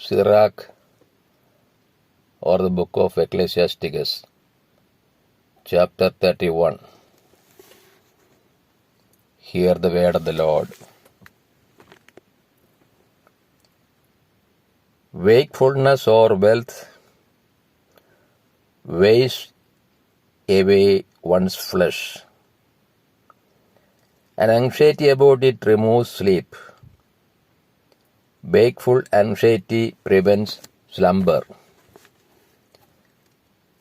SIRACH, or the book of Ecclesiasticus, chapter 31. Hear the word of the Lord. Wakefulness or wealth wastes away one's flesh, and anxiety about it removes sleep. Wakeful anxiety prevents slumber,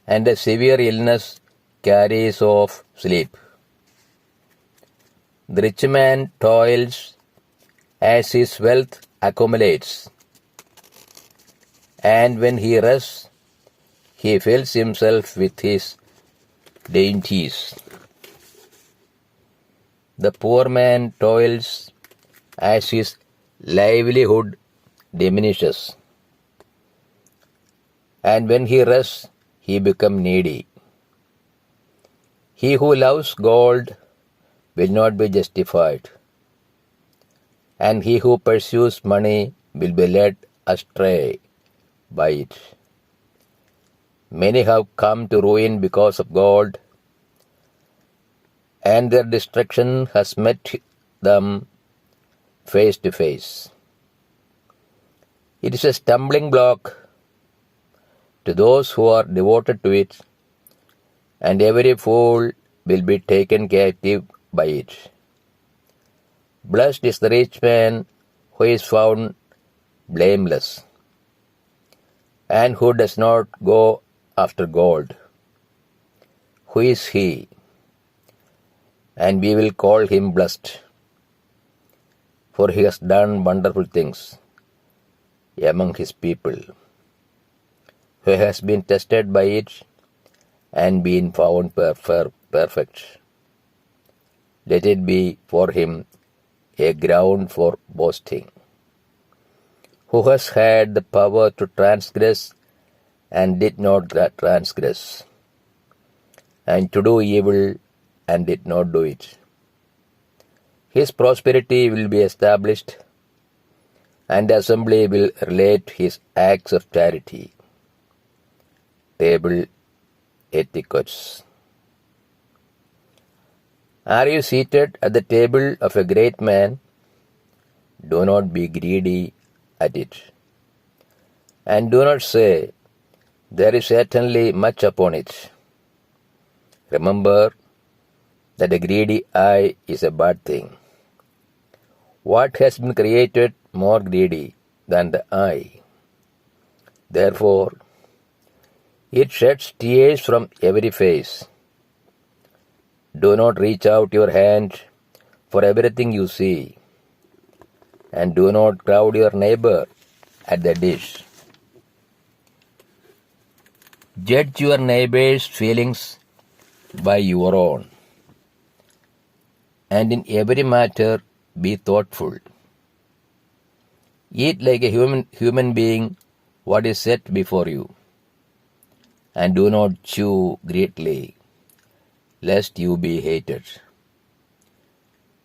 and a severe illness carries off sleep. The rich man toils as his wealth accumulates, and when he rests, he fills himself with his dainties. The poor man toils as his livelihood diminishes, and when he rests, he becomes needy. He who loves gold will not be justified, and he who pursues money will be led astray by it. Many have come to ruin because of gold, and their destruction has met them face to face. It is a stumbling block to those who are devoted to it, and every fool will be taken captive by it. Blessed is the rich man who is found blameless, and who does not go after gold. Who is he? And we will call him blessed, for he has done wonderful things among his people, who has been tested by it and been found perfect. Let it be for him a ground for boasting, who has had the power to transgress and did not transgress, and to do evil and did not do it. His prosperity will be established, and the assembly will relate his acts of charity. Table etiquettes. Are you seated at the table of a great man? Do not be greedy at it, and do not say, there is certainly much upon it. Remember that a greedy eye is a bad thing. What has been created more greedy than the eye? Therefore, it sheds tears from every face. Do not reach out your hand for everything you see, and do not crowd your neighbor at the dish. Judge your neighbor's feelings by your own, and in every matter be thoughtful. Eat like a human being what is set before you, and do not chew greedily, lest you be hated.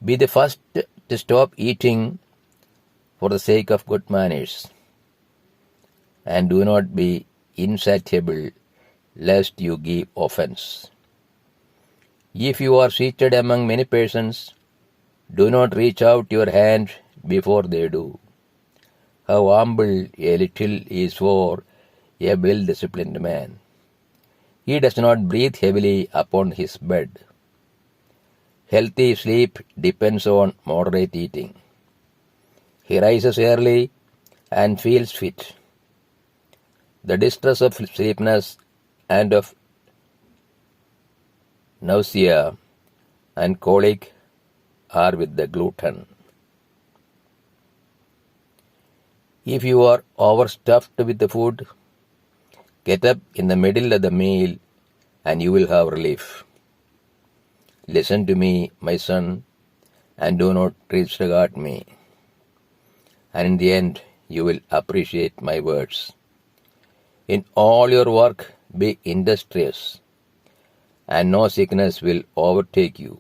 Be the first to stop eating for the sake of good manners, and do not be insatiable, lest you give offense. If you are seated among many persons, do not reach out your hand before they do. How humble a little is for a well-disciplined man. He does not breathe heavily upon his bed. Healthy sleep depends on moderate eating. He rises early and feels fit. The distress of sleepiness and of nausea and colic are with the glutton. If you are overstuffed with the food, get up in the middle of the meal and you will have relief. Listen to me, my son, and do not disregard me, and in the end you will appreciate my words. In all your work be industrious, and no sickness will overtake you.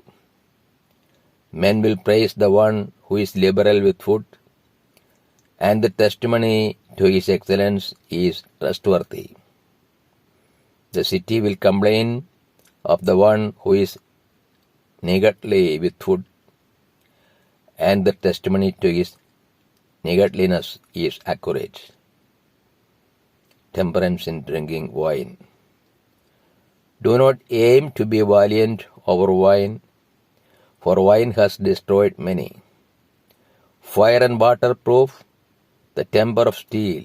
Men will praise the one who is liberal with food, and the testimony to his excellence is trustworthy. The city will complain of the one who is niggardly with food, and the testimony to his niggardliness is accurate. Temperance in drinking wine. Do not aim to be valiant over wine, for wine has destroyed many. Fire and water prove the temper of steel.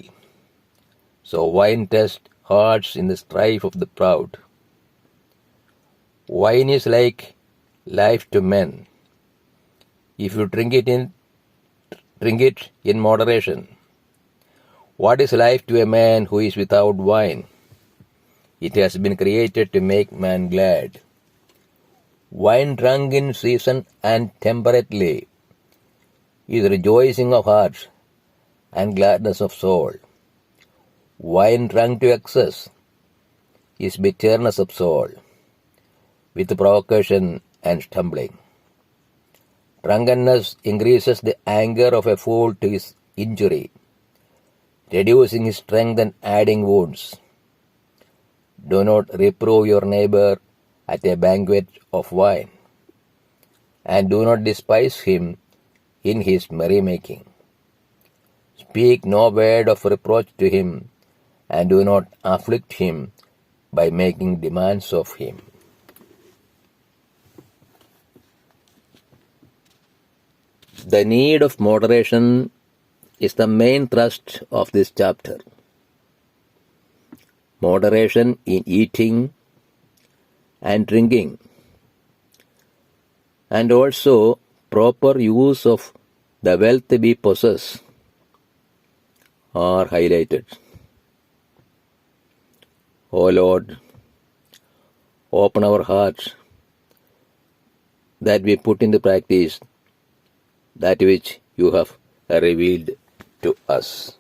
So wine tests hearts in the strife of the proud. Wine is like life to men. If you drink it in moderation. What is life to a man who is without wine? It has been created to make man glad. Wine drunk in season and temperately is rejoicing of heart and gladness of soul. Wine drunk to excess is bitterness of soul, with provocation and stumbling. Drunkenness increases the anger of a fool to his injury, reducing his strength and adding wounds. Do not reprove your neighbor at a banquet of wine, and do not despise him in his merrymaking. Speak no word of reproach to him, and do not afflict him by making demands of him. The need of moderation is the main thrust of this chapter. Moderation in eating and drinking, and also proper use of the wealth we possess are highlighted. O Lord, open our hearts that we put into practice that which you have revealed to us.